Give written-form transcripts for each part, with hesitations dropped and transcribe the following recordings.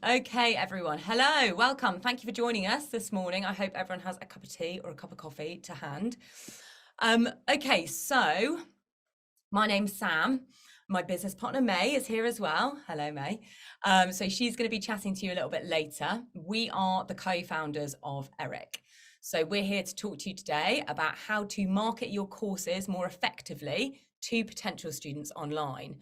Okay, everyone. Hello, welcome. Thank you for joining us this morning. I hope everyone has a cup of tea or a cup of coffee to hand. Okay, so my name's Sam. My business partner, Mae, is here as well. Hello, Mae. So she's going to be chatting to you a little bit later. We are the co-founders of ERIC. So we're here to talk to you today about how to market your courses more effectively to potential students online.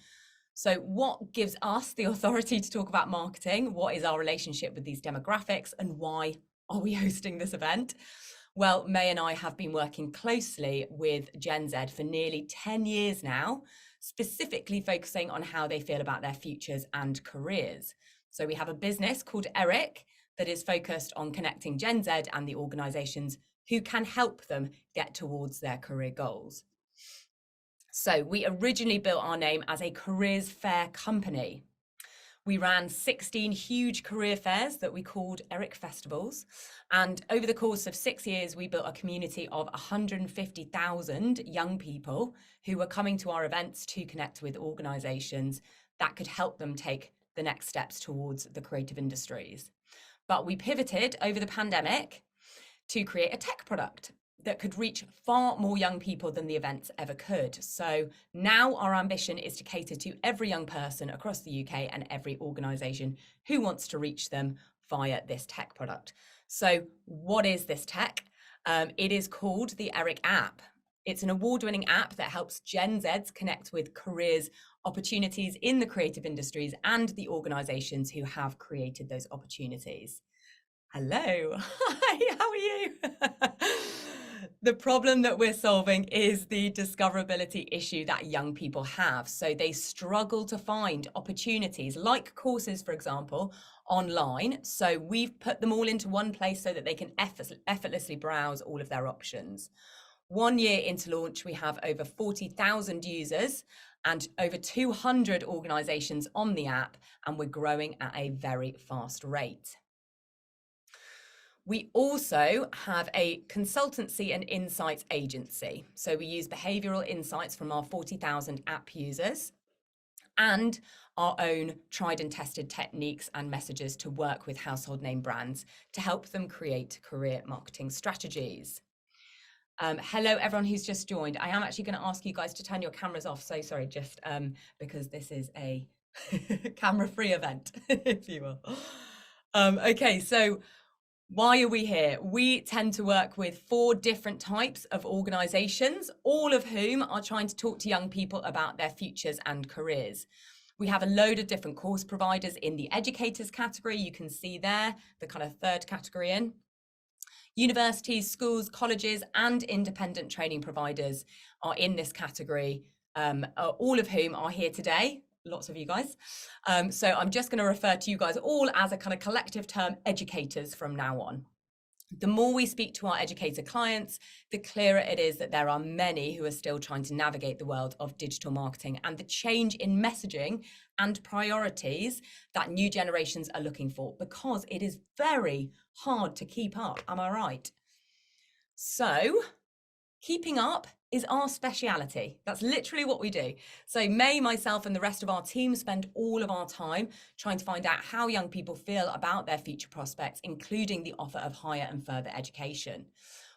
So what gives us the authority to talk about marketing? What is our relationship with these demographics, and why are we hosting this event? Well, Mae and I have been working closely with Gen Z for nearly 10 years now, specifically focusing on how they feel about their futures and careers. So we have a business called ERIC that is focused on connecting Gen Z and the organizations who can help them get towards their career goals. So we originally built our name as a careers fair company. We ran 16 huge career fairs that we called ERIC Festivals. And over the course of 6 years, we built a community of 150,000 young people who were coming to our events to connect with organizations that could help them take the next steps towards the creative industries. But we pivoted over the pandemic to create a tech product that could reach far more young people than the events ever could. So now our ambition is to cater to every young person across the UK and every organisation who wants to reach them via this tech product. So what is this tech? It is called the ERIC app. It's an award-winning app that helps Gen Zs connect with careers, opportunities in the creative industries and the organisations who have created those opportunities. Hello, hi, how are you? The problem that we're solving is the discoverability issue that young people have. So they struggle to find opportunities like courses, for example, online. So we've put them all into one place so that they can effortlessly browse all of their options. 1 year into launch, we have over 40,000 users and over 200 organizations on the app, and we're growing at a very fast rate. We also have a consultancy and insights agency. So we use behavioral insights from our 40,000 app users and our own tried and tested techniques and messages to work with household name brands to help them create career marketing strategies. Hello, everyone who's just joined. I am actually going to ask you guys to turn your cameras off. So sorry, just because this is a camera-free event, if you will. Okay, so why are we here? We tend to work with 4 different types of organizations, all of whom are trying to talk to young people about their futures and careers. We have a load of different course providers in the educators category. You can see there, the kind of third category in. Universities, schools, colleges, and independent training providers are in this category, all of whom are here today. Lots of you guys. So I'm just going to refer to you guys all as a kind of collective term, educators, from now on. The more we speak to our educator clients, the clearer it is that there are many who are still trying to navigate the world of digital marketing and the change in messaging and priorities that new generations are looking for, because it is very hard to keep up. Am I right? So keeping up is our speciality. That's literally what we do. So Mae, myself, and the rest of our team spend all of our time trying to find out how young people feel about their future prospects, including the offer of higher and further education.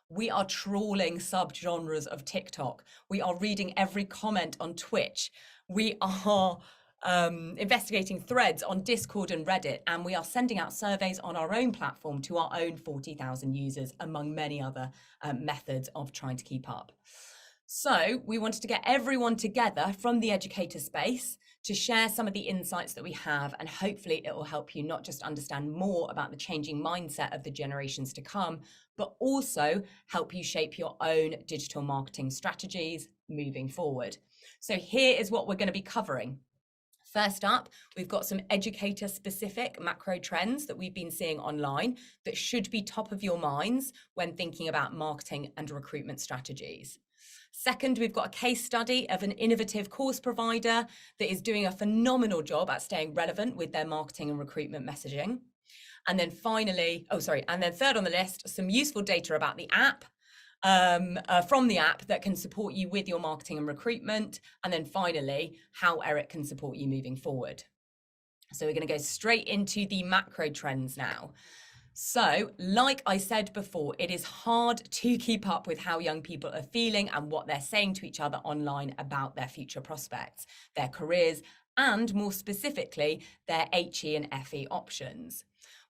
We are trawling subgenres of TikTok. We are reading every comment on Twitch. We are investigating threads on Discord and Reddit, and we are sending out surveys on our own platform to our own 40,000 users, among many other methods of trying to keep up. So we wanted to get everyone together from the educator space to share some of the insights that we have, and hopefully it will help you not just understand more about the changing mindset of the generations to come, but also help you shape your own digital marketing strategies moving forward. So here is what we're going to be covering. First up, we've got some educator-specific macro trends that we've been seeing online that should be top of your minds when thinking about marketing and recruitment strategies. Second, we've got a case study of an innovative course provider that is doing a phenomenal job at staying relevant with their marketing and recruitment messaging. And then finally, third on the list, some useful data about the app, from the app that can support you with your marketing and recruitment. And then finally, how ERIC can support you moving forward. So we're going to go straight into the macro trends now. So, like I said before, it is hard to keep up with how young people are feeling and what they're saying to each other online about their future prospects, their careers, and more specifically, their HE and FE options.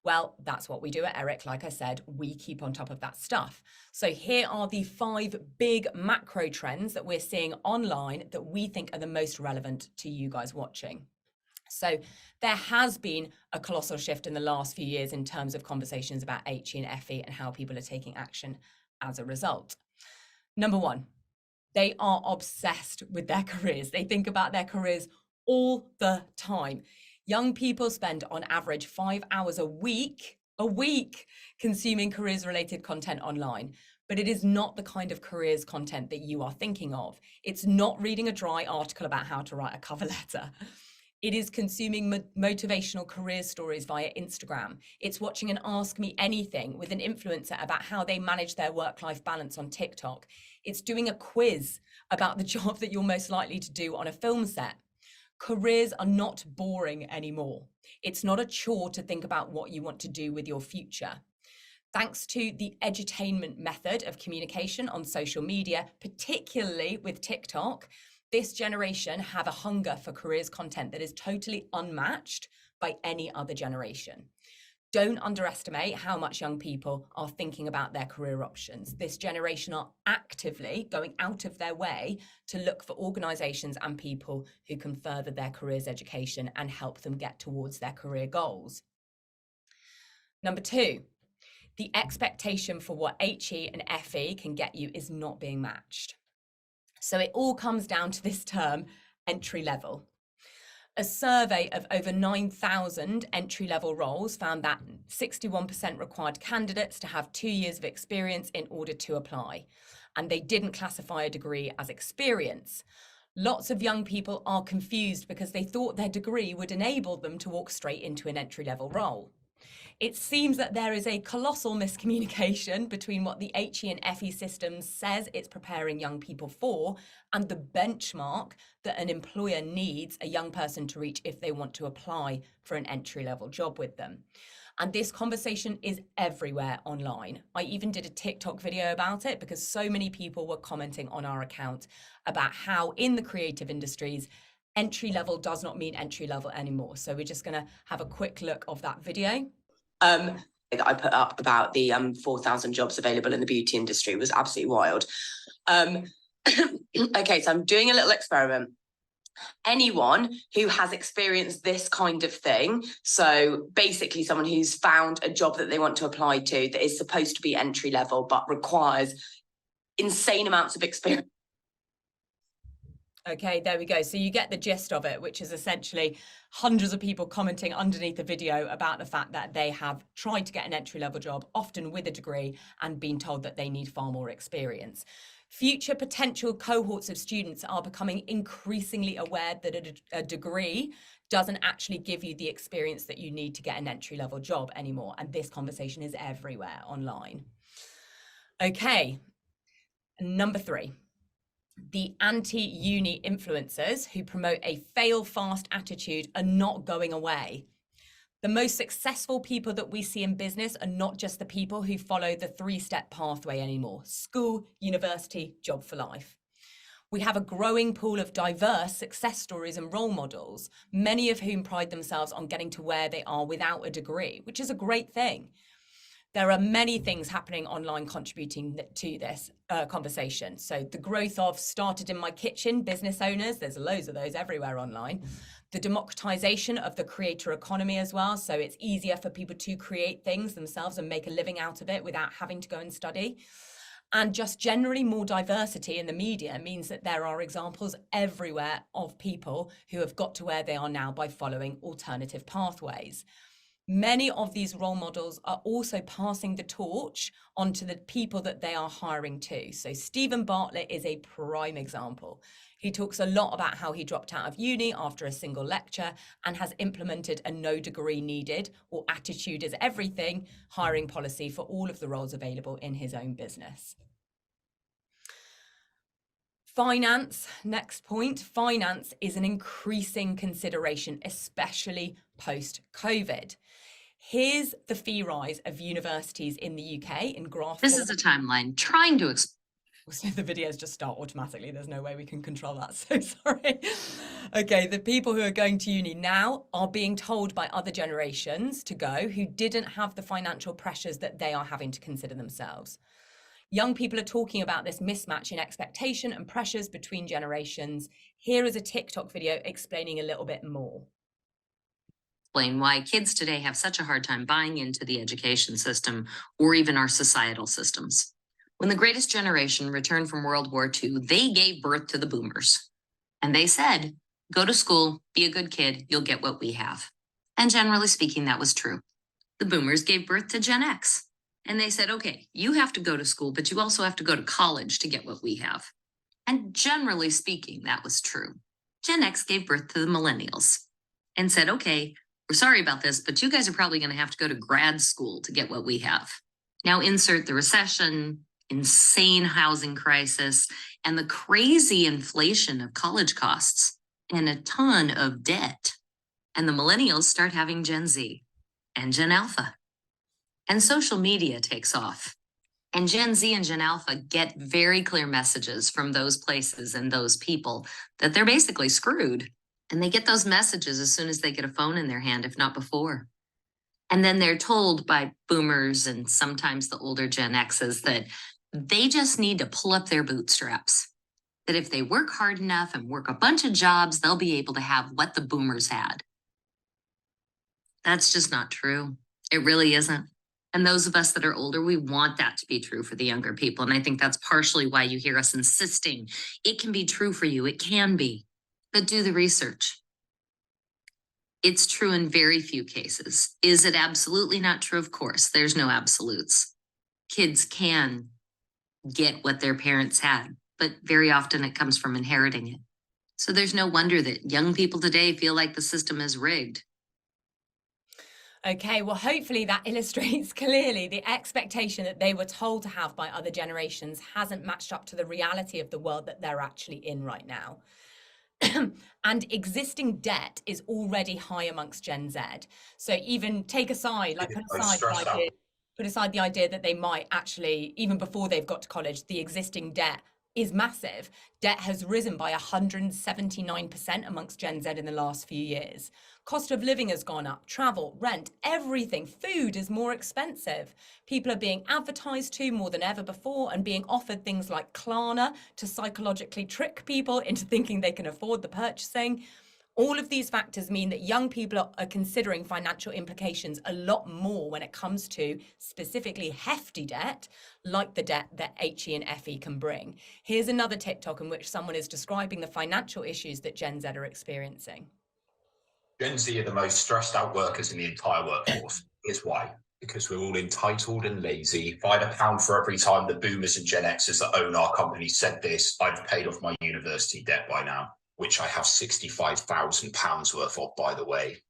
Well, that's what we do at Eric. Like I said, we keep on top of that stuff. So here are the 5 big macro trends that we're seeing online that we think are the most relevant to you guys watching. So there has been a colossal shift in the last few years in terms of conversations about HE and FE and how people are taking action as a result. Number 1, they are obsessed with their careers. They think about their careers all the time. Young people spend on average 5 hours a week consuming careers related content online. But it is not the kind of careers content that you are thinking of. It's not reading a dry article about how to write a cover letter. It is consuming motivational career stories via Instagram. It's watching an Ask Me Anything with an influencer about how they manage their work-life balance on TikTok. It's doing a quiz about the job that you're most likely to do on a film set. Careers are not boring anymore. It's not a chore to think about what you want to do with your future. Thanks to the edutainment method of communication on social media, particularly with TikTok, this generation have a hunger for careers content that is totally unmatched by any other generation. Don't underestimate how much young people are thinking about their career options. This generation are actively going out of their way to look for organisations and people who can further their careers education and help them get towards their career goals. Number 2, the expectation for what HE and FE can get you is not being matched. So it all comes down to this term, entry level. A survey of over 9,000 entry-level roles found that 61% required candidates to have 2 years of experience in order to apply, and they didn't classify a degree as experience. Lots of young people are confused because they thought their degree would enable them to walk straight into an entry-level role. It seems that there is a colossal miscommunication between what the HE and FE system says it's preparing young people for and the benchmark that an employer needs a young person to reach if they want to apply for an entry-level job with them. And this conversation is everywhere online. I even did a TikTok video about it because so many people were commenting on our account about how in the creative industries, entry level does not mean entry level anymore. So we're just going to have a quick look of that video. That I put up about the 4,000 jobs available in the beauty industry was absolutely wild. Okay, so I'm doing a little experiment. Anyone who has experienced this kind of thing, so basically someone who's found a job that they want to apply to that is supposed to be entry level but requires insane amounts of experience. Okay, there we go. So you get the gist of it, which is essentially hundreds of people commenting underneath the video about the fact that they have tried to get an entry-level job, often with a degree, and been told that they need far more experience. Future potential cohorts of students are becoming increasingly aware that a degree doesn't actually give you the experience that you need to get an entry-level job anymore. And this conversation is everywhere online. Okay, number 3. The anti-uni influencers who promote a fail fast attitude are not going away. The most successful people that we see in business are not just the people who follow the 3-step pathway anymore: school, university, job for life. We have a growing pool of diverse success stories and role models, many of whom pride themselves on getting to where they are without a degree, which is a great thing. There are many things happening online contributing to this conversation. So the growth of started in my kitchen business owners, there's loads of those everywhere online. The democratization of the creator economy as well. So it's easier for people to create things themselves and make a living out of it without having to go and study. And just generally more diversity in the media means that there are examples everywhere of people who have got to where they are now by following alternative pathways. Many of these role models are also passing the torch onto the people that they are hiring to. So Stephen Bartlett is a prime example. He talks a lot about how he dropped out of uni after a single lecture and has implemented a no degree needed, or attitude is everything, hiring policy for all of the roles available in his own business. Finance, next point, finance is an increasing consideration, especially post-COVID. Here's the fee rise of universities in the UK in graph This form. is a timeline trying to So the videos just start automatically. There's no way we can control that. So sorry. Okay, the people who are going to uni now are being told by other generations to go who didn't have the financial pressures that they are having to consider themselves. Young people are talking about this mismatch in expectation and pressures between generations. Here is a TikTok video explaining a little bit more. explain why kids today have such a hard time buying into the education system or even our societal systems. When the greatest generation returned from World War II, they gave birth to the boomers. And they said, go to school, be a good kid, you'll get what we have. And generally speaking, that was true. The boomers gave birth to Gen X. And they said, okay, you have to go to school, but you also have to go to college to get what we have. And generally speaking, that was true. Gen X gave birth to the millennials and said, okay, we're sorry about this, but you guys are probably going to have to go to grad school to get what we have. Now insert the recession, insane housing crisis, and the crazy inflation of college costs and a ton of debt. And the millennials start having Gen Z and Gen Alpha. And social media takes off. And Gen Z and Gen Alpha get very clear messages from those places and those people that they're basically screwed. And they get those messages as soon as they get a phone in their hand, if not before. And then they're told by boomers and sometimes the older Gen X's that they just need to pull up their bootstraps. That if they work hard enough and work a bunch of jobs, they'll be able to have what the boomers had. That's just not true. It really isn't. And those of us that are older, we want that to be true for the younger people. And I think that's partially why you hear us insisting it can be true for you. It can be, but do the research. It's true in very few cases. Is it absolutely not true? Of course, there's no absolutes. Kids can get what their parents had, but very often it comes from inheriting it. So there's no wonder that young people today feel like the system is rigged. Okay, well, hopefully that illustrates clearly the expectation that they were told to have by other generations hasn't matched up to the reality of the world that they're actually in right now. And existing debt is already high amongst Gen Z. So even take aside, like put aside the idea that they might actually, even before they've got to college, the existing debt is massive. Debt has risen by 179% amongst Gen Z in the last few years. Cost of living has gone up, travel, rent, everything. Food is more expensive. People are being advertised to more than ever before and being offered things like Klarna to psychologically trick people into thinking they can afford the purchasing. All of these factors mean that young people are considering financial implications a lot more when it comes to specifically hefty debt, like the debt that HE and FE can bring. Here's another TikTok in which someone is describing the financial issues that Gen Z are experiencing. Gen Z are the most stressed out workers in the entire workforce. Here's why. Because we're all entitled and lazy. If I had £1 for every time the boomers and Gen Xers that own our company said this, I'd have paid off my university debt by now, which I have £65,000 worth of, by the way.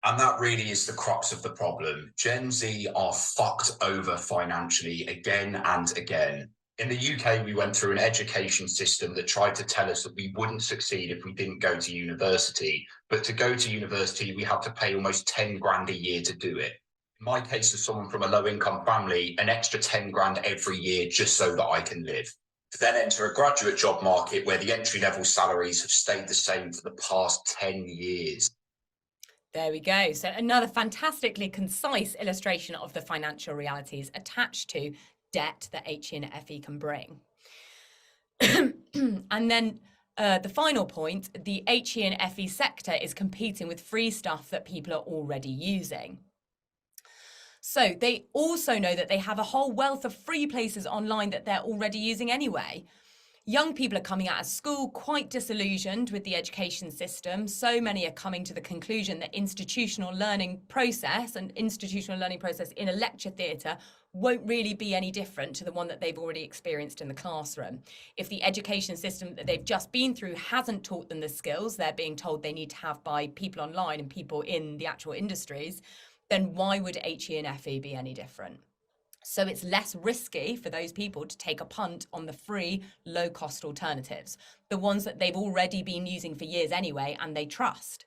And that really is the crux of the problem. Gen Z are fucked over financially again and again. In the UK, we went through an education system that tried to tell us that we wouldn't succeed if we didn't go to university. But to go to university, we had to pay almost 10 grand a year to do it. In my case, as someone from a low-income family, an extra 10 grand every year just so that I can live. To then enter a graduate job market where the entry-level salaries have stayed the same for the past 10 years. There we go. So another fantastically concise illustration of the financial realities attached to debt that HE and FE can bring. And then the final point, the HE and FE sector is competing with free stuff that people are already using. So they also know that they have a whole wealth of free places online that they're already using anyway. Young people are coming out of school quite disillusioned with the education system. So many are coming to the conclusion that institutional learning process in a lecture theatre won't really be any different to the one that they've already experienced in the classroom. If the education system that they've just been through hasn't taught them the skills they're being told they need to have by people online and people in the actual industries, then why would HE and FE be any different? So it's less risky for those people to take a punt on the free, low-cost alternatives, the ones that they've already been using for years anyway, and they trust.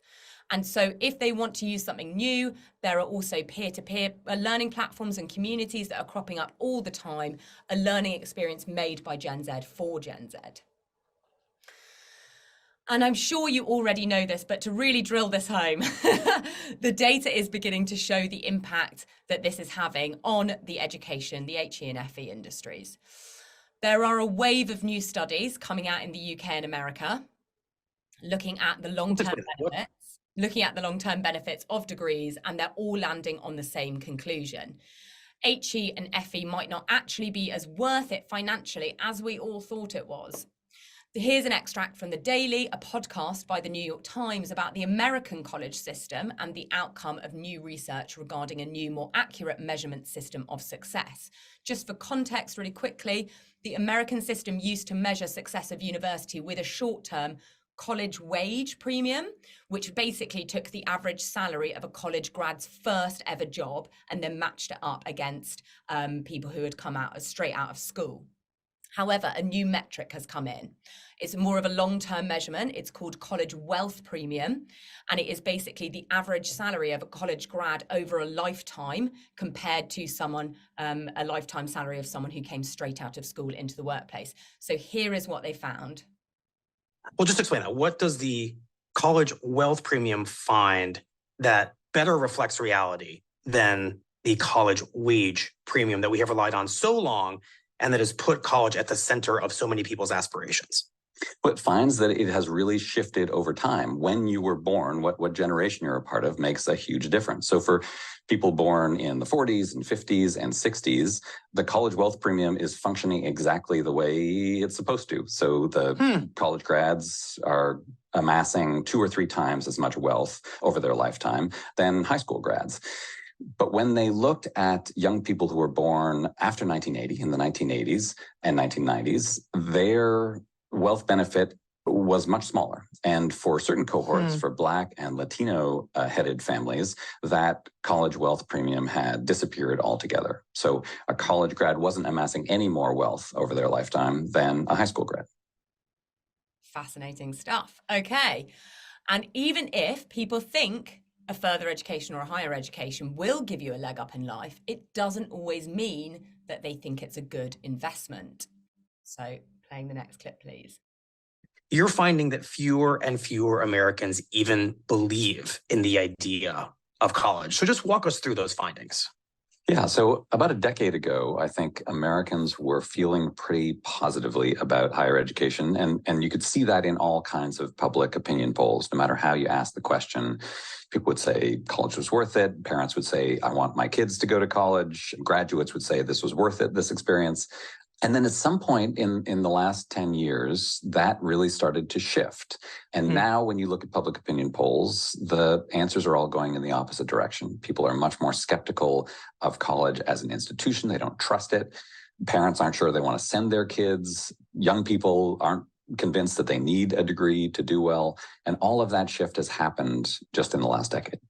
And so if they want to use something new, there are also peer-to-peer learning platforms and communities that are cropping up all the time, a learning experience made by Gen Z for Gen Z. And I'm sure you already know this, but to really drill this home, the data is beginning to show the impact that this is having on the education, the HE and FE industries. There are a wave of new studies coming out in the UK and America, looking at the long-term benefits of degrees, and they're all landing on the same conclusion. HE and FE might not actually be as worth it financially as we all thought it was. Here's an extract from The Daily, a podcast by the New York Times about the American college system and the outcome of new research regarding a new, more accurate measurement system of success. Just for context, really quickly, the American system used to measure success of university with a short-term college wage premium, which basically took the average salary of a college grad's first ever job and then matched it up against people who had come out straight out of school. However, a new metric has come in. It's more of a long-term measurement. It's called college wealth premium, and it is basically the average salary of a college grad over a lifetime compared to someone, a lifetime salary of someone who came straight out of school into the workplace. So here is what they found. Well, just explain that. What does the college wealth premium find that better reflects reality than the college wage premium that we have relied on so long and that has put college at the center of so many people's aspirations? What finds that it has really shifted over time. When you were born, what generation you're a part of makes a huge difference. So for people born in the 40s and 50s and 60s, the college wealth premium is functioning exactly the way it's supposed to. So the college grads are amassing 2 or 3 times as much wealth over their lifetime than high school grads. But when they looked at young people who were born after 1980, in the 1980s and 1990s, their wealth benefit was much smaller. And for certain cohorts, for Black and Latino headed families, that college wealth premium had disappeared altogether. So a college grad wasn't amassing any more wealth over their lifetime than a high school grad. Fascinating stuff. Okay. And even if people think a further education or a higher education will give you a leg up in life, it doesn't always mean that they think it's a good investment. So playing the next clip, please. You're finding that fewer and fewer Americans even believe in the idea of college. So just walk us through those findings. Yeah, so about a decade ago, I think Americans were feeling pretty positively about higher education. And you could see that in all kinds of public opinion polls. No matter how you ask the question, people would say college was worth it. Parents would say, I want my kids to go to college. Graduates would say this was worth it, this experience. And then at some point in the last 10 years, that really started to shift. And now when you look at public opinion polls, the answers are all going in the opposite direction. People are much more skeptical of college as an institution. They don't trust it. Parents aren't sure they want to send their kids. Young people aren't convinced that they need a degree to do well. And all of that shift has happened just in the last decade.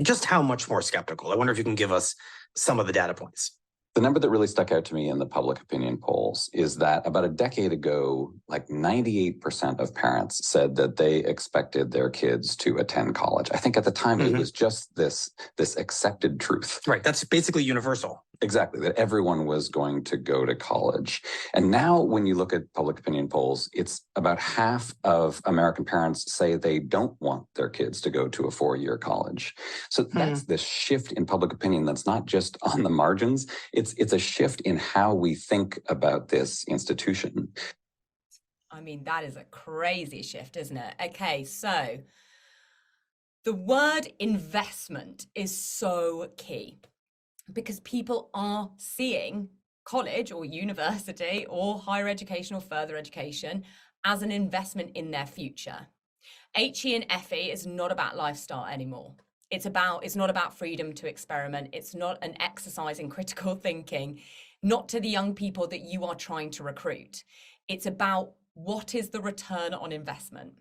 Just how much more skeptical? I wonder if you can give us some of the data points. The number that really stuck out to me in the public opinion polls is that about a decade ago, like 98% of parents said that they expected their kids to attend college. I think at the time it was just this accepted truth. Right. That's basically universal. Exactly, that everyone was going to go to college. And now when you look at public opinion polls, it's about half of American parents say they don't want their kids to go to a 4-year college. So that's this shift in public opinion that's not just on the margins. It's a shift in how we think about this institution. I mean, that is a crazy shift, isn't it? Okay, so the word investment is so key, because people are seeing college or university or higher education or further education as an investment in their future. HE and FE is not about lifestyle anymore. It's not about freedom to experiment. It's not an exercise in critical thinking, not to the young people that you are trying to recruit. It's about what is the return on investment.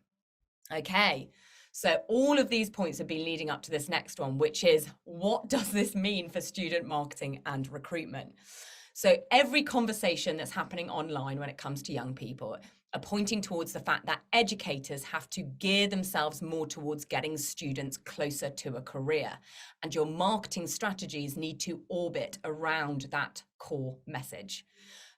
Okay, So all of these points have been leading up to this next one, which is, what does this mean for student marketing and recruitment? So every conversation that's happening online when it comes to young people are pointing towards the fact that educators have to gear themselves more towards getting students closer to a career. And your marketing strategies need to orbit around that core message.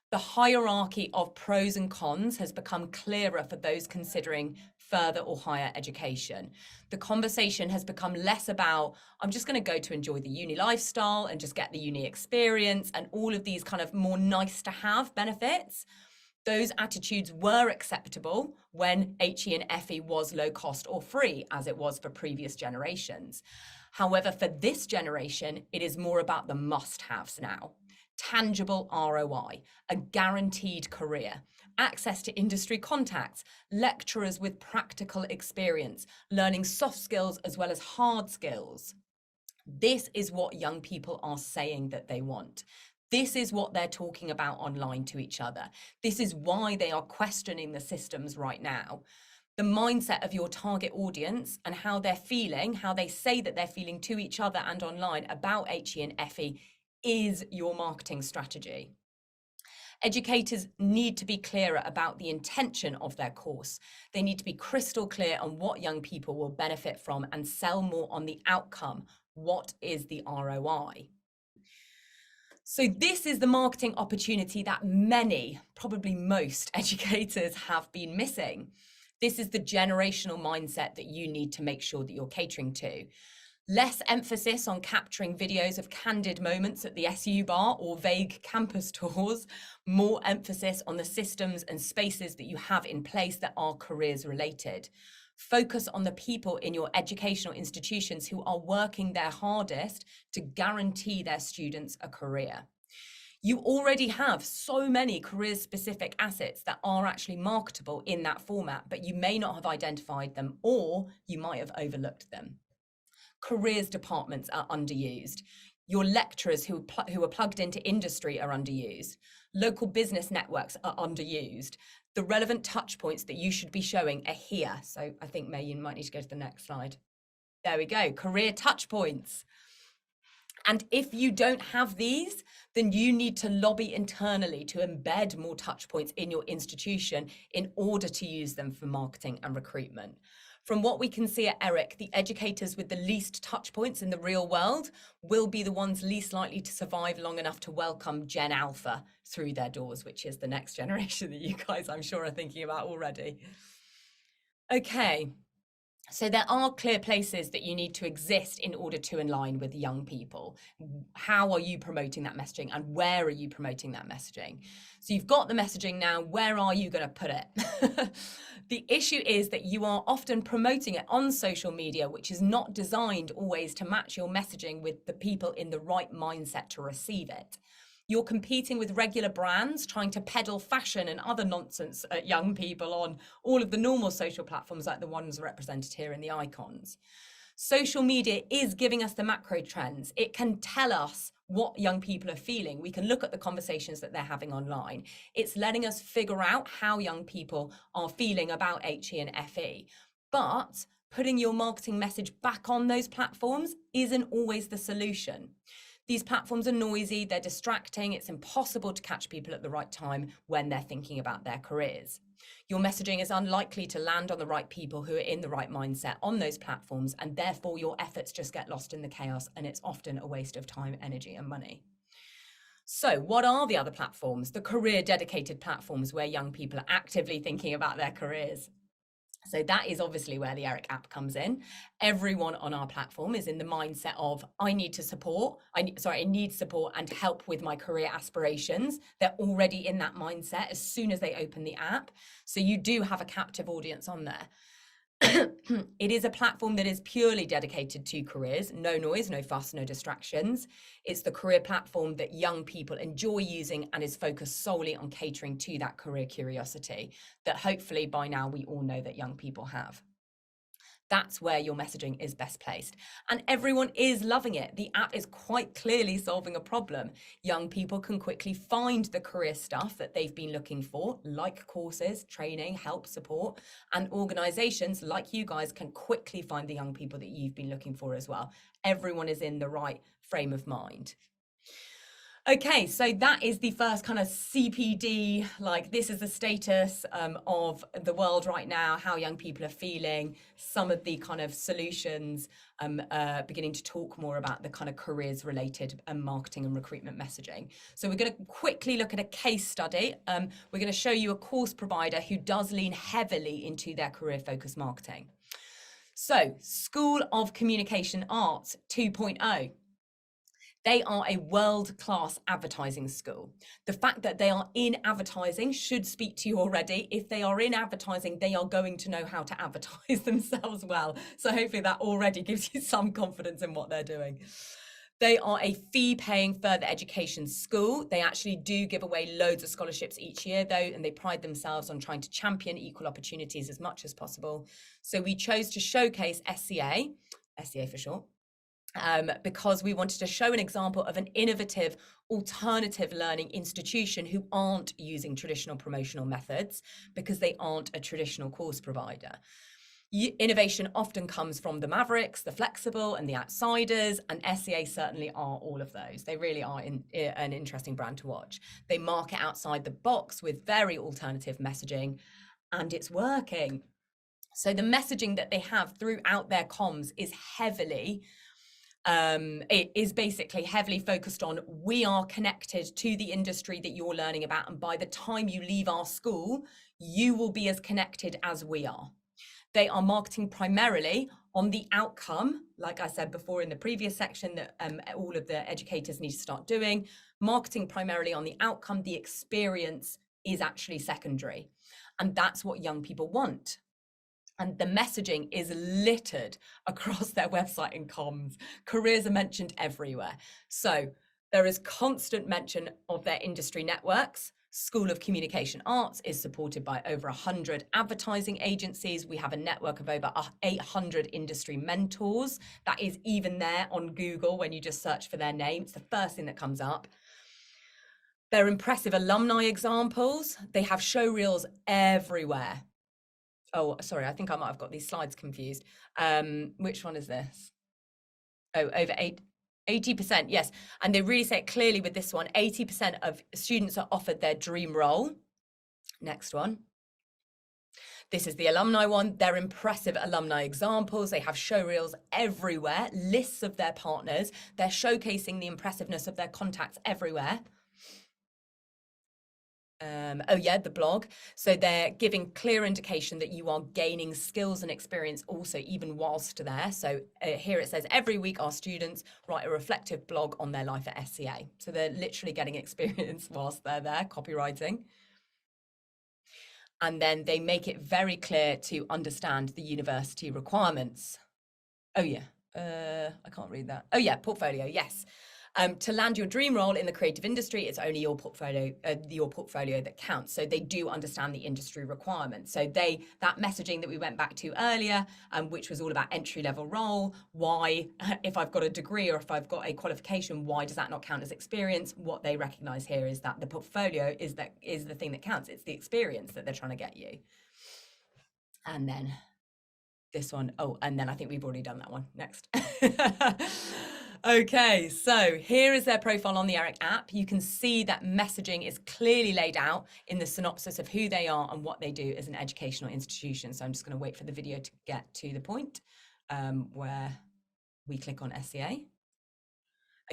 The hierarchy of pros and cons has become clearer for those considering further or higher education. The conversation has become less about, I'm just going to go to enjoy the uni lifestyle and just get the uni experience and all of these kind of more nice to have benefits. Those attitudes were acceptable when HE and FE was low cost or free, as it was for previous generations. However, for this generation, it is more about the must-haves now. Tangible ROI, a guaranteed career, access to industry contacts, lecturers with practical experience, learning soft skills as well as hard skills. This is what young people are saying that they want. This is what they're talking about online to each other. This is why they are questioning the systems right now. The mindset of your target audience and how they're feeling, how they say that they're feeling to each other and online about HE and FE is your marketing strategy. Educators need to be clearer about the intention of their course. They need to be crystal clear on what young people will benefit from and sell more on the outcome. What is the ROI? So this is the marketing opportunity that many, probably most educators have been missing. This is the generational mindset that you need to make sure that you're catering to. Less emphasis on capturing videos of candid moments at the SU bar or vague campus tours, more emphasis on the systems and spaces that you have in place that are careers related. Focus on the people in your educational institutions who are working their hardest to guarantee their students a career. You already have so many career-specific assets that are actually marketable in that format, but you may not have identified them, or you might have overlooked them. Careers departments are underused. Your lecturers who are plugged into industry are underused. Local business networks are underused. The relevant touch points that you should be showing are here. So I think, Mae, you might need to go to the next slide. There we go, career touch points. And if you don't have these, then you need to lobby internally to embed more touch points in your institution in order to use them for marketing and recruitment. From what we can see at ERIC, the educators with the least touch points in the real world will be the ones least likely to survive long enough to welcome Gen Alpha through their doors, which is the next generation that you guys, I'm sure, are thinking about already. Okay. So there are clear places that you need to exist in order to align with young people. How are you promoting that messaging and where are you promoting that messaging? So you've got the messaging now, where are you going to put it? The issue is that you are often promoting it on social media, which is not designed always to match your messaging with the people in the right mindset to receive it. You're competing with regular brands, trying to peddle fashion and other nonsense at young people on all of the normal social platforms like the ones represented here in the icons. Social media is giving us the macro trends. It can tell us what young people are feeling. We can look at the conversations that they're having online. It's letting us figure out how young people are feeling about HE and FE. But putting your marketing message back on those platforms isn't always the solution. These platforms are noisy, they're distracting, it's impossible to catch people at the right time when they're thinking about their careers. Your messaging is unlikely to land on the right people who are in the right mindset on those platforms, and therefore your efforts just get lost in the chaos, and it's often a waste of time, energy, and money. So what are the other platforms? The career-dedicated platforms where young people are actively thinking about their careers. So that is obviously where the ERIC app comes in. Everyone on our platform is in the mindset of, I need support and help with my career aspirations. They're already in that mindset as soon as they open the app. So you do have a captive audience on there. It is a platform that is purely dedicated to careers, no noise, no fuss, no distractions. It's the career platform that young people enjoy using and is focused solely on catering to that career curiosity that hopefully by now we all know that young people have. That's where your messaging is best placed. And everyone is loving it. The app is quite clearly solving a problem. Young people can quickly find the career stuff that they've been looking for, like courses, training, help, support, and organizations like you guys can quickly find the young people that you've been looking for as well. Everyone is in the right frame of mind. Okay, so that is the first kind of CPD, like this is the status of the world right now, how young people are feeling, some of the kind of solutions, beginning to talk more about the kind of careers related marketing and recruitment messaging. So we're going to quickly look at a case study. We're going to show you a course provider who does lean heavily into their career focused marketing. So School of Communication Arts 2.0. They are a world-class advertising school. The fact that they are in advertising should speak to you already. If they are in advertising, they are going to know how to advertise themselves well. So hopefully that already gives you some confidence in what they're doing. They are a fee-paying further education school. They actually do give away loads of scholarships each year though, and they pride themselves on trying to champion equal opportunities as much as possible. So we chose to showcase SCA for short, because we wanted to show an example of an innovative alternative learning institution who aren't using traditional promotional methods because they aren't a traditional course provider. Innovation often comes from the mavericks, the flexible and the outsiders, and SCA certainly are all of those. They really are an interesting brand to watch. They market outside the box with very alternative messaging, and it's working. So the messaging that they have throughout their comms is heavily it is basically heavily focused on, we are connected to the industry that you're learning about, and by the time you leave our school, you will be as connected as we are. They are marketing primarily on the outcome, like I said before in the previous section, that all of the educators need to start doing. Marketing primarily on the outcome, the experience is actually secondary. And that's what young people want. And the messaging is littered across their website and comms. Careers are mentioned everywhere. So there is constant mention of their industry networks. School of Communication Arts is supported by over 100 advertising agencies. We have a network of over 800 industry mentors. That is even there on Google when you just search for their name. It's the first thing that comes up. They're impressive alumni examples. They have show reels everywhere. Oh, sorry, I think I might have got these slides confused. Which one is this? Oh, over 80%, yes. And they really say it clearly with this one, 80% of students are offered their dream role. Next one. This is the alumni one. They're impressive alumni examples. They have show reels everywhere, lists of their partners. They're showcasing the impressiveness of their contacts everywhere. Oh yeah, the blog. So they're giving clear indication that you are gaining skills and experience also even whilst there. So here it says every week our students write a reflective blog on their life at SCA. So they're literally getting experience whilst they're there, copywriting. And then they make it very clear to understand the university requirements. Oh yeah, I can't read that. Oh yeah, portfolio, yes. To land your dream role in the creative industry, it's only your portfolio that counts. So they do understand the industry requirements. So that messaging that we went back to earlier, which was all about entry-level role, why, if I've got a degree or if I've got a qualification, why does that not count as experience? What they recognize here is that the portfolio is the thing that counts. It's the experience that they're trying to get you. And then this one, oh, and then I think we've already done that one. Next. Okay, so here is their profile on the ERIC app. You can see that messaging is clearly laid out in the synopsis of who they are and what they do as an educational institution. So I'm just going to wait for the video to get to the point where we click on SCA.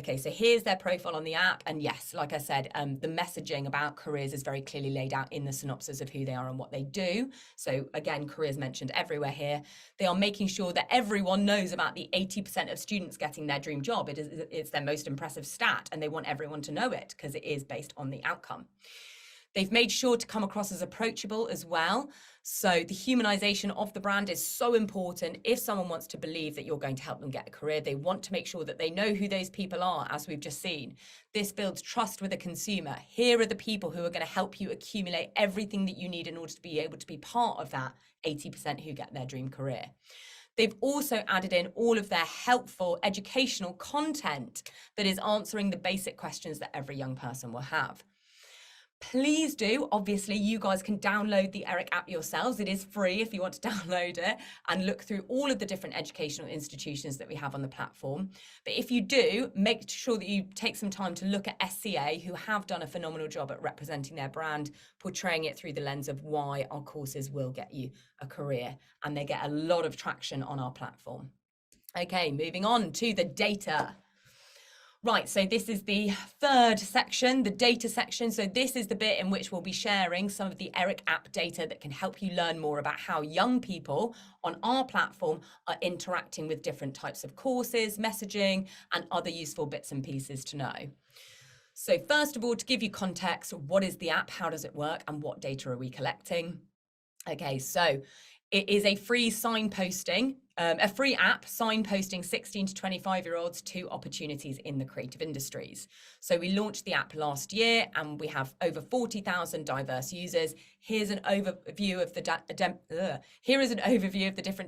Okay, so here's their profile on the app. And yes, like I said, the messaging about careers is very clearly laid out in the synopsis of who they are and what they do. So again, careers mentioned everywhere here. They are making sure that everyone knows about the 80% of students getting their dream job. It's their most impressive stat, and they want everyone to know it because it is based on the outcome. They've made sure to come across as approachable as well. So the humanization of the brand is so important. If someone wants to believe that you're going to help them get a career, they want to make sure that they know who those people are, as we've just seen. This builds trust with a consumer. Here are the people who are going to help you accumulate everything that you need in order to be able to be part of that 80% who get their dream career. They've also added in all of their helpful educational content that is answering the basic questions that every young person will have. Please do. Obviously, you guys can download the ERIC app yourselves. It is free if you want to download it and look through all of the different educational institutions that we have on the platform. But if you do, make sure that you take some time to look at SCA, who have done a phenomenal job at representing their brand, portraying it through the lens of why our courses will get you a career. And they get a lot of traction on our platform. Okay, moving on to the data. Right, so this is the third section, the data section. So this is the bit in which we'll be sharing some of the ERIC app data that can help you learn more about how young people on our platform are interacting with different types of courses, messaging, and other useful bits and pieces to know. So first of all, to give you context, what is the app, how does it work, and what data are we collecting? Okay, so it is a free signposting, a free app signposting 16 to 25-year-olds to opportunities in the creative industries. So we launched the app last year and we have over 40,000 diverse users. Here's an overview of the different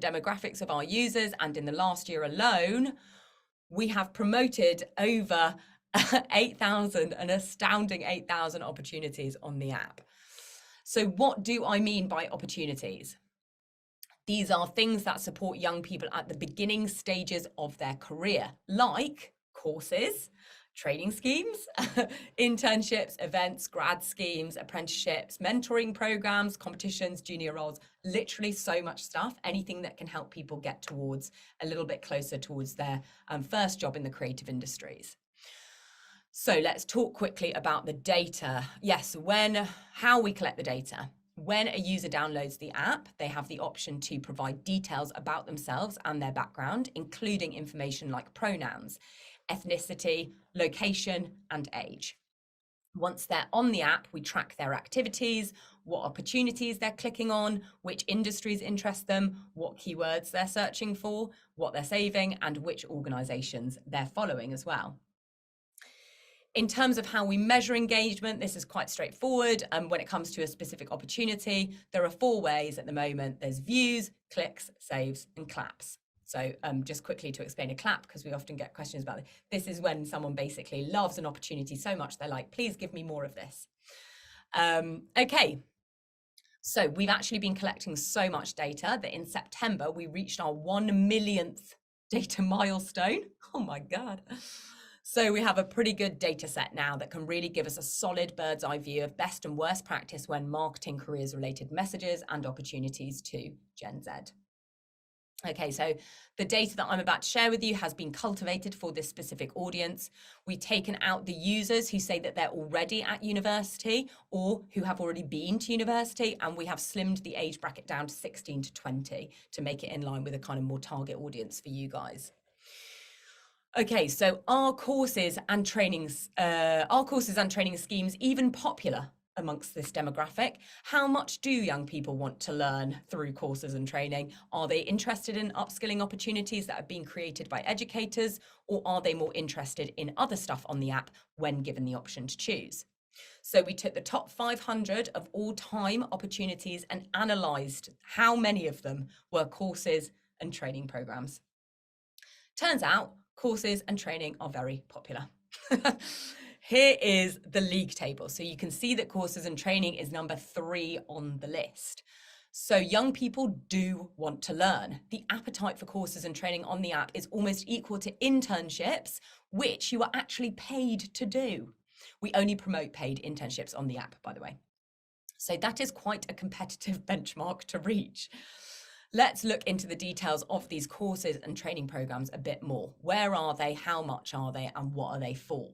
demographics of our users. And in the last year alone, we have promoted over 8,000, an astounding 8,000 opportunities on the app. So what do I mean by opportunities? These are things that support young people at the beginning stages of their career, like courses, training schemes, internships, events, grad schemes, apprenticeships, mentoring programs, competitions, junior roles, literally so much stuff, anything that can help people get towards a little bit closer towards their first job in the creative industries. So let's talk quickly about the data. Yes, how we collect the data. When a user downloads the app, they have the option to provide details about themselves and their background, including information like pronouns, ethnicity, location, and age. Once they're on the app, we track their activities, what opportunities they're clicking on, which industries interest them, what keywords they're searching for, what they're saving, and which organizations they're following as well. In terms of how we measure engagement, this is quite straightforward. When it comes to a specific opportunity, there are 4 ways at the moment. There's views, clicks, saves, and claps. So just quickly to explain a clap, because we often get questions about it. This is when someone basically loves an opportunity so much, they're like, please give me more of this. Okay. So we've actually been collecting so much data that in September, we reached our 1 millionth data milestone. Oh my God. So we have a pretty good data set now that can really give us a solid bird's eye view of best and worst practice when marketing careers related messages and opportunities to Gen Z. Okay, so the data that I'm about to share with you has been cultivated for this specific audience. We've taken out the users who say that they're already at university or who have already been to university, and we have slimmed the age bracket down to 16 to 20 to make it in line with a kind of more target audience for you guys. Okay, so are courses and training schemes even popular amongst this demographic? How much do young people want to learn through courses and training? Are they interested in upskilling opportunities that have been created by educators, or are they more interested in other stuff on the app when given the option to choose? So we took the top 500 of all time opportunities and analysed how many of them were courses and training programs. Turns out courses and training are very popular. Here is the league table. So you can see that courses and training is number 3 on the list. So young people do want to learn. The appetite for courses and training on the app is almost equal to internships, which you are actually paid to do. We only promote paid internships on the app, by the way. So that is quite a competitive benchmark to reach. Let's look into the details of these courses and training programs a bit more. Where are they? How much are they? And what are they for?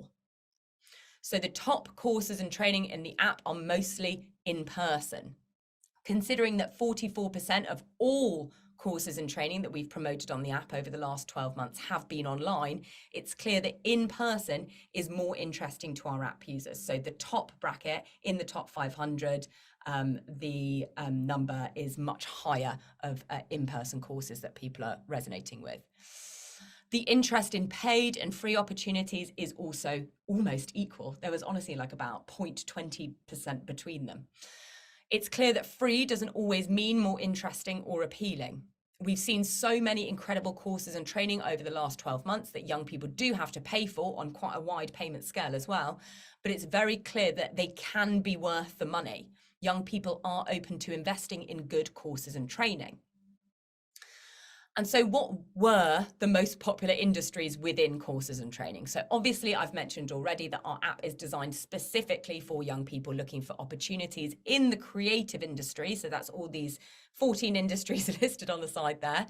So the top courses and training in the app are mostly in person. Considering that 44% of all courses and training that we've promoted on the app over the last 12 months have been online, it's clear that in person is more interesting to our app users. So the top bracket in the top 500, the number is much higher of in-person courses that people are resonating with. The interest in paid and free opportunities is also almost equal. There was honestly like about 0.20% between them. It's clear that free doesn't always mean more interesting or appealing. We've seen so many incredible courses and training over the last 12 months that young people do have to pay for on quite a wide payment scale as well. But it's very clear that they can be worth the money. Young people are open to investing in good courses and training. And so what were the most popular industries within courses and training? So obviously I've mentioned already that our app is designed specifically for young people looking for opportunities in the creative industry. So that's all these 14 industries listed on the side there.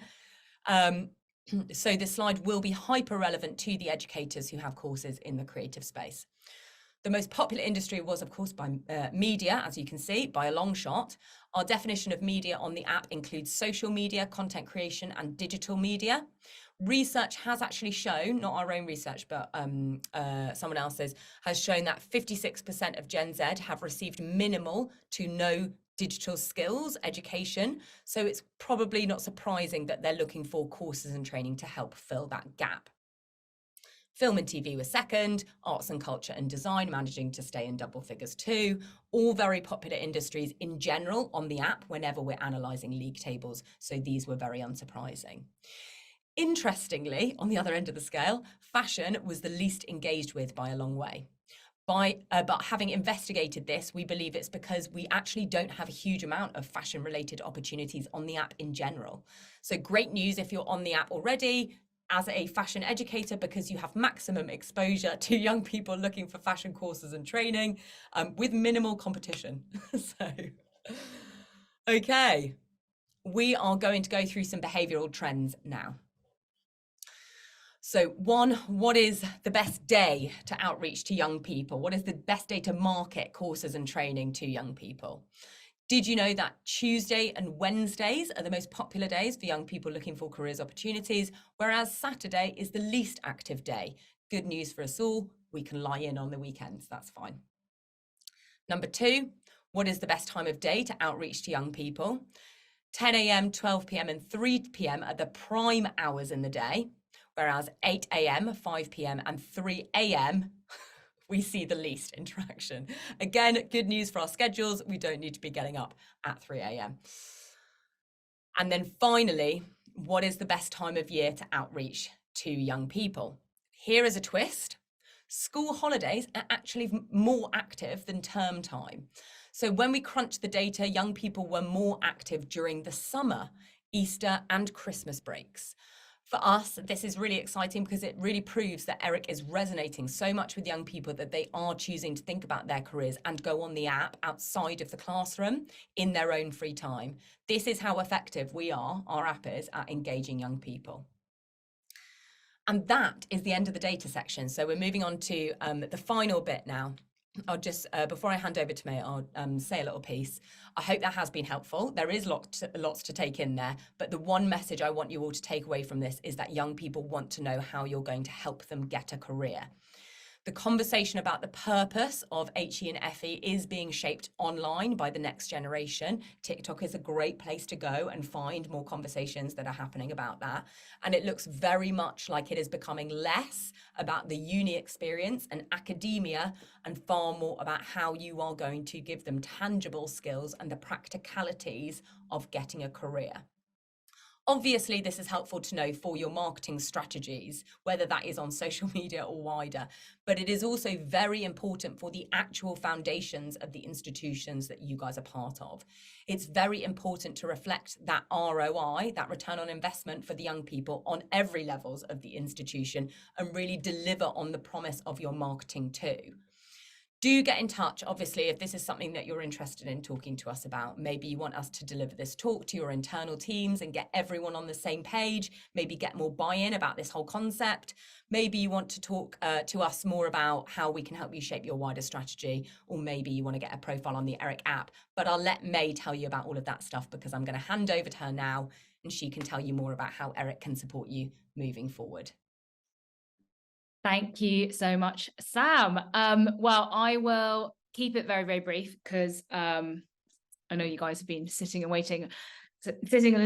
So this slide will be hyper relevant to the educators who have courses in the creative space. The most popular industry was, of course, by media, as you can see, by a long shot. Our definition of media on the app includes social media, content creation, and digital media. Research has actually shown, not our own research, but someone else's, has shown that 56% of Gen Z have received minimal to no digital skills education. So it's probably not surprising that they're looking for courses and training to help fill that gap. Film and TV was second, arts and culture and design managing to stay in double figures too. All very popular industries in general on the app whenever we're analysing league tables, so these were very unsurprising. Interestingly, on the other end of the scale, fashion was the least engaged with by a long way. But having investigated this, we believe it's because we actually don't have a huge amount of fashion-related opportunities on the app in general. So great news if you're on the app already, as a fashion educator, because you have maximum exposure to young people looking for fashion courses and training with minimal competition. Okay, we are going to go through some behavioural trends now. So one, what is the best day to outreach to young people? What is the best day to market courses and training to young people? Did you know that Tuesday and Wednesdays are the most popular days for young people looking for careers opportunities, whereas Saturday is the least active day? Good news for us all, we can lie in on the weekends, that's fine. Number two, what is the best time of day to outreach to young people? 10 a.m, 12 p.m, and 3 p.m. are the prime hours in the day, whereas 8 a.m, 5 p.m, and 3 a.m, we see the least interaction. Again, good news for our schedules. We don't need to be getting up at 3 a.m. And then finally, what is the best time of year to outreach to young people? Here is a twist. School holidays are actually more active than term time. So when we crunch the data, young people were more active during the summer, Easter and Christmas breaks. For us, this is really exciting because it really proves that ERIC is resonating so much with young people that they are choosing to think about their careers and go on the app outside of the classroom in their own free time. This is how effective our app is at engaging young people. And that is the end of the data section. So we're moving on to the final bit now. I'll just, before I hand over to Mae, I'll say a little piece. I hope that has been helpful. There is lots to take in there, but the one message I want you all to take away from this is that young people want to know how you're going to help them get a career. The conversation about the purpose of HE and FE is being shaped online by the next generation. TikTok is a great place to go and find more conversations that are happening about that. And it looks very much like it is becoming less about the uni experience and academia and far more about how you are going to give them tangible skills and the practicalities of getting a career. Obviously, this is helpful to know for your marketing strategies, whether that is on social media or wider, but it is also very important for the actual foundations of the institutions that you guys are part of. It's very important to reflect that ROI, that return on investment for the young people on every levels of the institution and really deliver on the promise of your marketing too. Do get in touch, obviously, if this is something that you're interested in talking to us about. Maybe you want us to deliver this talk to your internal teams and get everyone on the same page, maybe get more buy-in about this whole concept. Maybe you want to talk to us more about how we can help you shape your wider strategy, or maybe you want to get a profile on the ERIC app. But I'll let Mae tell you about all of that stuff because I'm going to hand over to her now and she can tell you more about how ERIC can support you moving forward. Thank you so much, Sam. Well, I will keep it very, very brief because I know you guys have been sitting and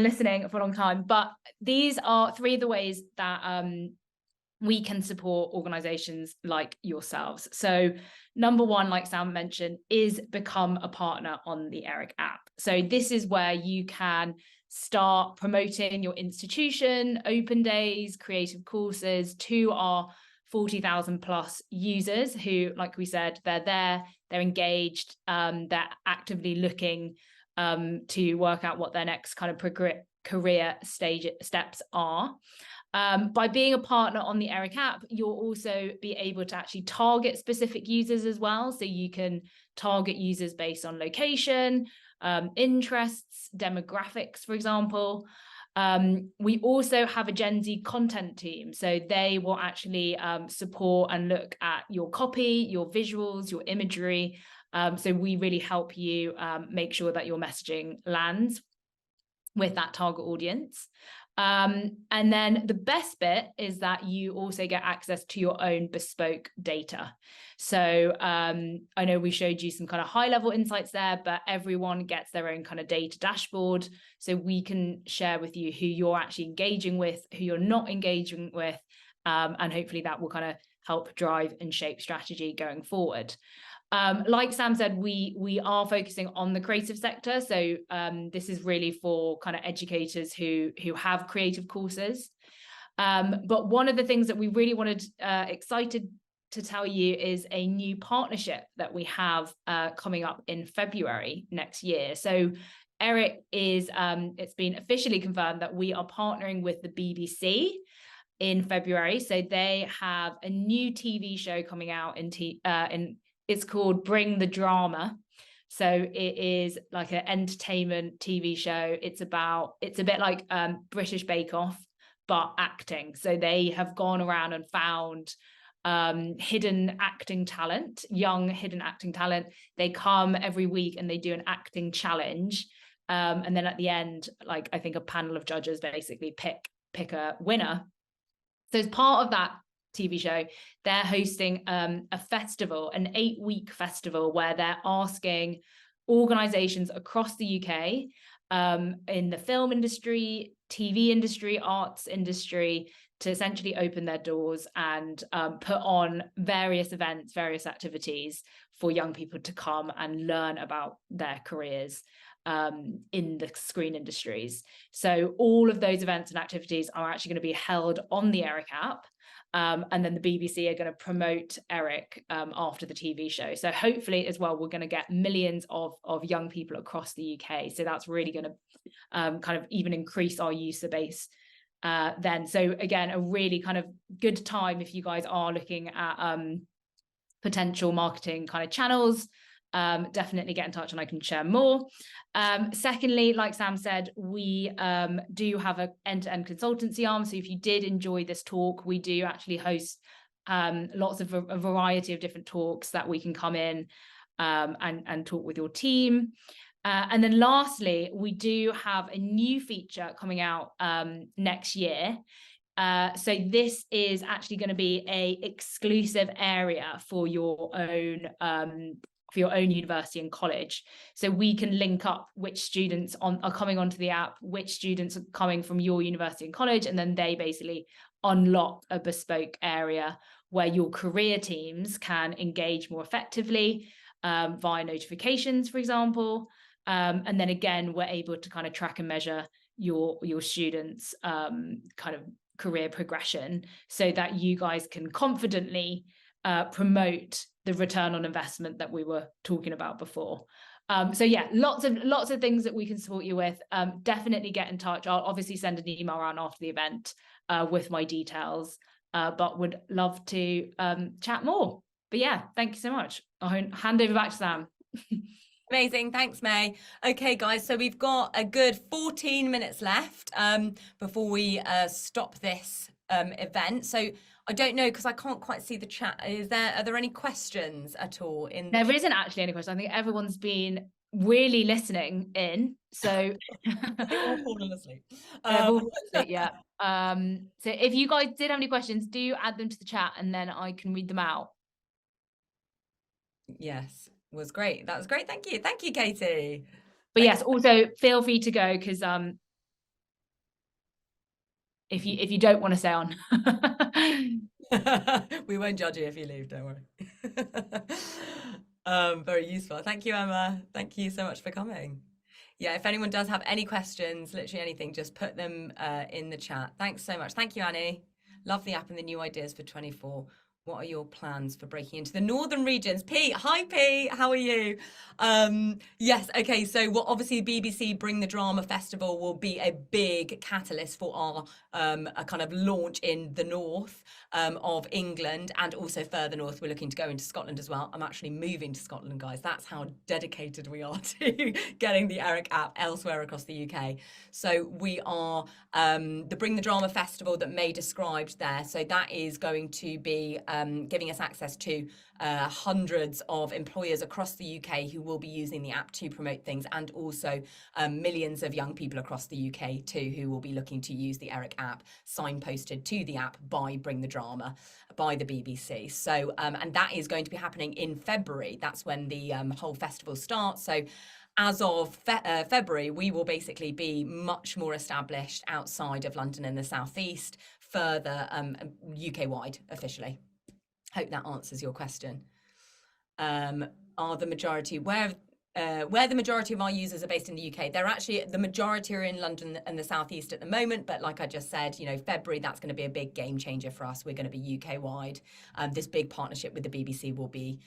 listening for a long time, but these are three of the ways that we can support organizations like yourselves. So number one, like Sam mentioned, is become a partner on the ERIC app. So this is where you can start promoting your institution, open days, creative courses to our 40,000 plus users who, like we said, they're there, they're engaged, they're actively looking to work out what their next kind of career steps are. By being a partner on the ERIC app, you'll also be able to actually target specific users as well. So you can target users based on location, interests, demographics, for example. We also have a Gen Z content team. So they will actually support and look at your copy, your visuals, your imagery. So we really help you make sure that your messaging lands with that target audience. And then the best bit is that you also get access to your own bespoke data. So I know we showed you some kind of high level insights there, but everyone gets their own kind of data dashboard. So we can share with you who you're actually engaging with, who you're not engaging with, and hopefully that will kind of help drive and shape strategy going forward. Like Sam said, we are focusing on the creative sector. So this is really for kind of educators who have creative courses. But one of the things that we really wanted, excited to tell you is a new partnership that we have coming up in February next year. So ERIC is, it's been officially confirmed that we are partnering with the BBC in February. So they have a new TV show coming out it's called Bring the Drama. So it is like an entertainment TV show. It's a bit like British Bake Off, but acting. So they have gone around and found hidden acting talent, young hidden acting talent. They come every week and they do an acting challenge. And then at the end, like I think a panel of judges basically pick a winner. So as part of that TV show, they're hosting a festival, an 8-week festival where they're asking organizations across the UK in the film industry, TV industry, arts industry to essentially open their doors and put on various events, various activities for young people to come and learn about their careers in the screen industries. So all of those events and activities are actually going to be held on the ERIC app. And then the BBC are going to promote ERIC after the TV show. So hopefully as well, we're going to get millions of young people across the UK. So that's really going to kind of even increase our user base then. So again, a really kind of good time if you guys are looking at potential marketing kind of channels. Definitely get in touch and I can share more. Secondly, like Sam said, we do have an end-to-end consultancy arm. So if you did enjoy this talk, we do actually host lots of a variety of different talks that we can come in and talk with your team. And then lastly, we do have a new feature coming out next year. So this is actually going to be an exclusive area for your own university and college. So we can link up which students are coming onto the app, which students are coming from your university and college, and then they basically unlock a bespoke area where your career teams can engage more effectively via notifications, for example. And then again, we're able to kind of track and measure your students' kind of career progression so that you guys can confidently promote the return on investment that we were talking about before. So yeah, lots of things that we can support you with. Definitely get in touch. I'll obviously send an email around after the event with my details, but would love to chat more. But yeah, thank you so much. I'll hand over back to Sam. Amazing. Thanks, Mae. Okay, guys, so we've got a good 14 minutes left before we stop this event. So I don't know, because I can't quite see the chat. Are there any questions at all? There isn't actually any question. I think everyone's been really listening in. So they've all fallen asleep. Yeah. So if you guys did have any questions, do add them to the chat and then I can read them out. Yes, was great. That was great. Thank you. Thank you, Katie. But yes, also feel free to go because if you don't want to stay on. We won't judge you if you leave, don't worry. Very useful. Thank you, Emma. Thank you so much for coming. Yeah, if anyone does have any questions, literally anything, just put them in the chat. Thanks so much. Thank you, Annie. Love the app and the new ideas for 24. What are your plans for breaking into the northern regions? Pete, hi Pete, how are you? Yes, okay, so what obviously BBC Bring the Drama Festival will be a big catalyst for our a kind of launch in the north of England, and also further north. We're looking to go into Scotland as well. I'm actually moving to Scotland, guys. That's how dedicated we are to getting the Eric app elsewhere across the UK. So we are the Bring the Drama Festival that Mae described there. So that is going to be giving us access to hundreds of employers across the UK who will be using the app to promote things, and also millions of young people across the UK too who will be looking to use the Eric app, signposted to the app by Bring the Drama, by the BBC. So and that is going to be happening in February. That's when the whole festival starts. So as of February, we will basically be much more established outside of London and the Southeast, further UK-wide officially. Hope that answers your question. Are the majority, where the majority of our users are based in the UK? They're actually, the majority are in London and the Southeast at the moment, but like I just said, you know, February, that's going to be a big game changer for us. We're going to be UK-wide. This big partnership with the BBC will be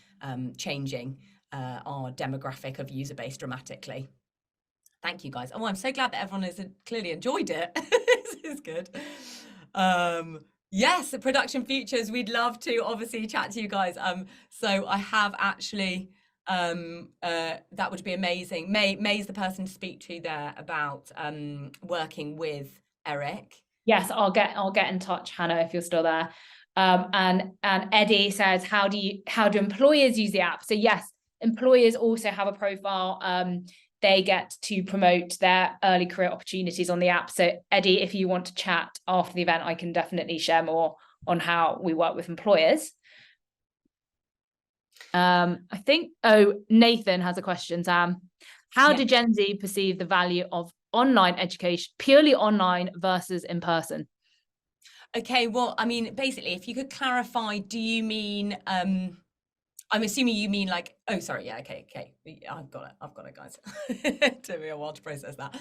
changing our demographic of user base dramatically. Thank you, guys. Oh, I'm so glad that everyone has clearly enjoyed it. This is good. Yes, the production futures, we'd love to obviously chat to you guys. So I have actually, that would be amazing. Mae's the person to speak to there about working with Eric. Yes, I'll get in touch, Hannah, if you're still there. And Eddie says, how do employers use the app? So yes, employers also have a profile. They get to promote their early career opportunities on the app. So Eddie, if you want to chat after the event, I can definitely share more on how we work with employers. I think, Nathan has a question, Sam. How do Gen Z perceive the value of online education, purely online versus in person? Okay, well, I mean, basically, if you could clarify, do you mean, I'm assuming you mean like, oh, sorry, yeah, okay, I've got it, guys. It took me a while to process that.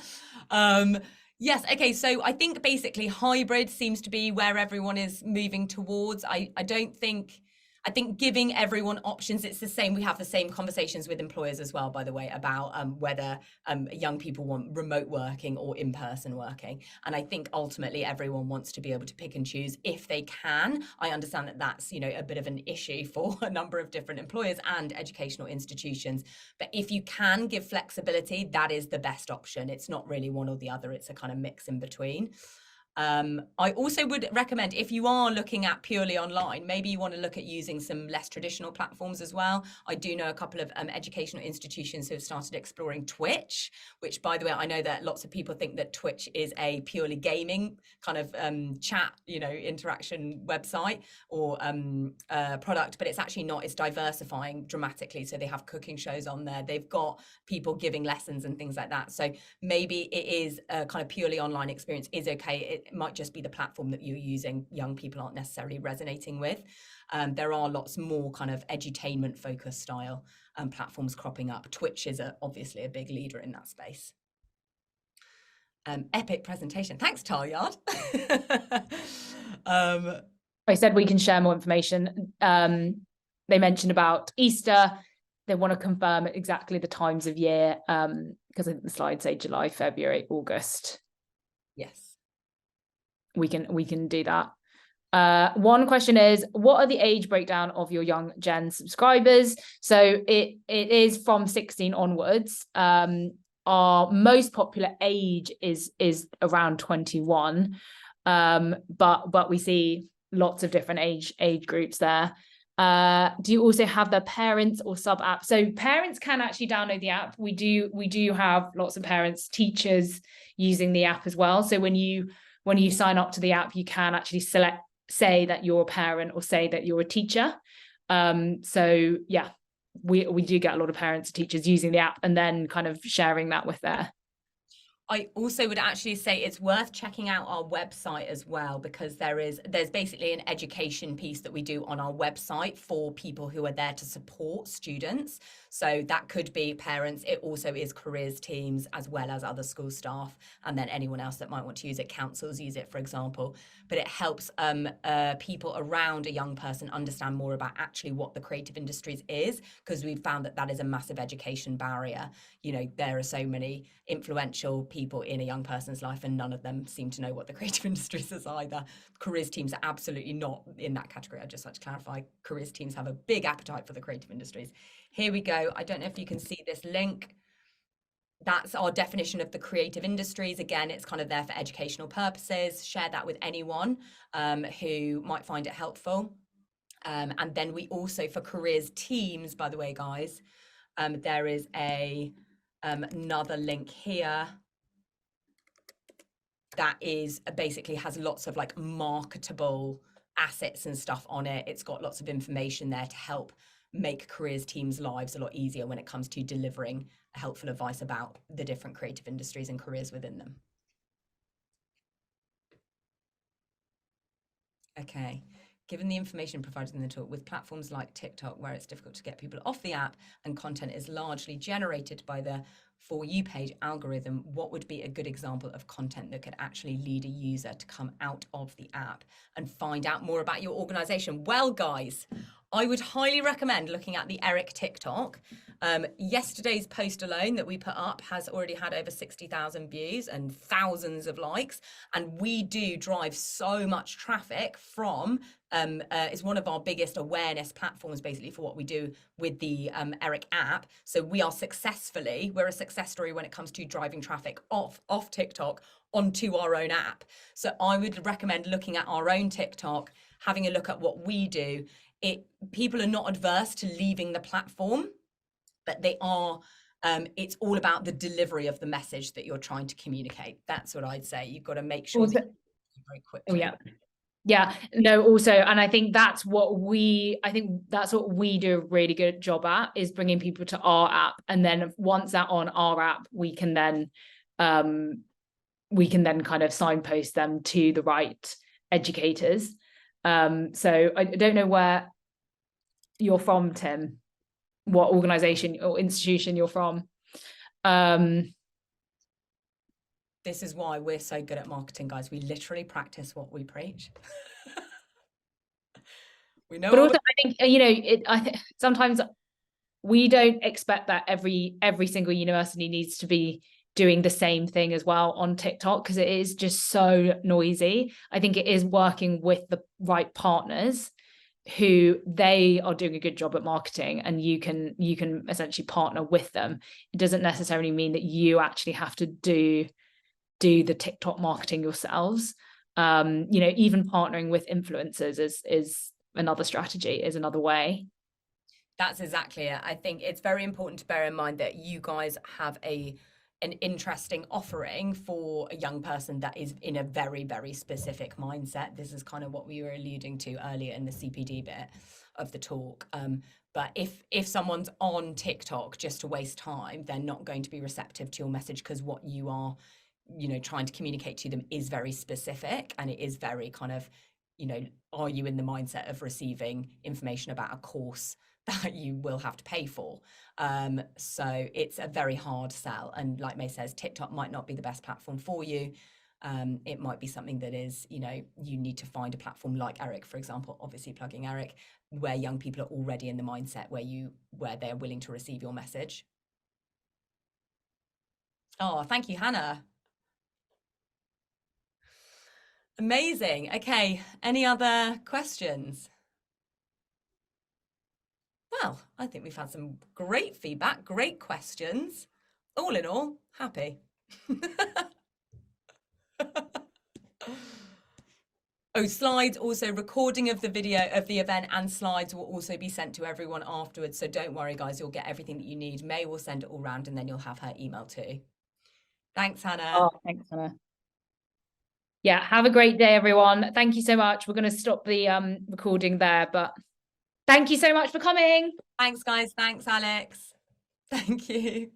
Yes, okay, so I think basically hybrid seems to be where everyone is moving towards. I think giving everyone options, it's the same. We have the same conversations with employers as well, by the way, about whether young people want remote working or in-person working. And I think ultimately everyone wants to be able to pick and choose if they can. I understand that that's, you know, a bit of an issue for a number of different employers and educational institutions. But if you can give flexibility, that is the best option. It's not really one or the other. It's a kind of mix in between. I also would recommend, if you are looking at purely online, maybe you want to look at using some less traditional platforms as well. I do know a couple of educational institutions who have started exploring Twitch, which, by the way, I know that lots of people think that Twitch is a purely gaming kind of chat, you know, interaction website or product, but it's actually not. It's diversifying dramatically. So they have cooking shows on there. They've got people giving lessons and things like that. So maybe it is a kind of purely online experience is okay. It might just be the platform that you're using young people aren't necessarily resonating with. There are lots more kind of edutainment focused style platforms cropping up. Twitch is obviously a big leader in that space. Epic presentation. Thanks, Talyard. I said we can share more information. They mentioned about Easter. They want to confirm exactly the times of year because I think the slides say July, February, August. Yes. We can do that. One question is, what are the age breakdown of your young Gen subscribers? So it is from 16 onwards. Our most popular age is around 21, but we see lots of different age groups there. Do you also have the parents or sub app? So parents can actually download the app. We do have lots of parents, teachers using the app as well. So when you sign up to the app, you can actually say that you're a parent or say that you're a teacher. So yeah, we do get a lot of parents and teachers using the app and then kind of sharing that with their I also would actually say it's worth checking out our website as well, because there's basically an education piece that we do on our website for people who are there to support students. So that could be parents. It also is careers teams as well as other school staff, and then anyone else that might want to use it. Councils use it, for example. But it helps people around a young person understand more about actually what the creative industries is, because we've found that that is a massive education barrier. You know, there are so many influential people in a young person's life, and none of them seem to know what the creative industries is either. Careers teams are absolutely not in that category. I'd just like to clarify, careers teams have a big appetite for the creative industries. Here we go. I don't know if you can see this link. That's our definition of the creative industries. Again, it's kind of there for educational purposes. Share that with anyone who might find it helpful. And then we also, for careers teams, by the way, guys, there is another link here that is basically has lots of like marketable assets and stuff on it. It's got lots of information there to help make careers teams' lives a lot easier when it comes to delivering helpful advice about the different creative industries and careers within them. Okay. Given the information provided in the talk, with platforms like TikTok, where it's difficult to get people off the app and content is largely generated by the For You page algorithm, what would be a good example of content that could actually lead a user to come out of the app and find out more about your organization? Well, guys, I would highly recommend looking at the Eric TikTok. Yesterday's post alone that we put up has already had over 60,000 views and thousands of likes. And we do drive so much traffic from, it's one of our biggest awareness platforms basically for what we do with the Eric app. So we're a success story when it comes to driving traffic off TikTok onto our own app. So I would recommend looking at our own TikTok, having a look at what we do. People are not adverse to leaving the platform, but they are, it's all about the delivery of the message that you're trying to communicate. That's what I'd say. You've got to make sure that you very quickly. Oh, yeah, no, also, and I think that's what we do a really good job at, is bringing people to our app. And then once they're on our app, we can then kind of signpost them to the right educators. So I don't know where you're from, Tim, what organization or institution you're from. This is why we're so good at marketing, guys. We literally practice what we preach. We know. But also, I think, you know, sometimes we don't expect that every single university needs to be doing the same thing as well on TikTok, because it is just so noisy. I think it is working with the right partners who they are doing a good job at marketing, and you can essentially partner with them. It doesn't necessarily mean that you actually have to do the TikTok marketing yourselves. You know, even partnering with influencers is another strategy, is another way. That's exactly it. I think it's very important to bear in mind that you guys have an interesting offering for a young person that is in a very, very specific mindset. This is kind of what we were alluding to earlier in the CPD bit of the talk. But if someone's on TikTok just to waste time, they're not going to be receptive to your message, because what you are, you know, trying to communicate to them is very specific, and it is very kind of, you know, are you in the mindset of receiving information about a course that you will have to pay for? So it's a very hard sell. And like Mae says, TikTok might not be the best platform for you. It might be something that is, you know, you need to find a platform like Eric, for example, obviously plugging Eric, where young people are already in the mindset where they're willing to receive your message. Oh, thank you, Hannah. Amazing. Okay, any other questions? Well, I think we've had some great feedback, great questions. All in all, happy. Oh, slides, also recording of the video of the event and slides will also be sent to everyone afterwards. So don't worry, guys, you'll get everything that you need. Mae will send it all round, and then you'll have her email too. Thanks, Hannah. Oh, thanks, Hannah. Yeah, have a great day, everyone. Thank you so much. We're going to stop the recording there, but thank you so much for coming. Thanks, guys. Thanks, Alex. Thank you.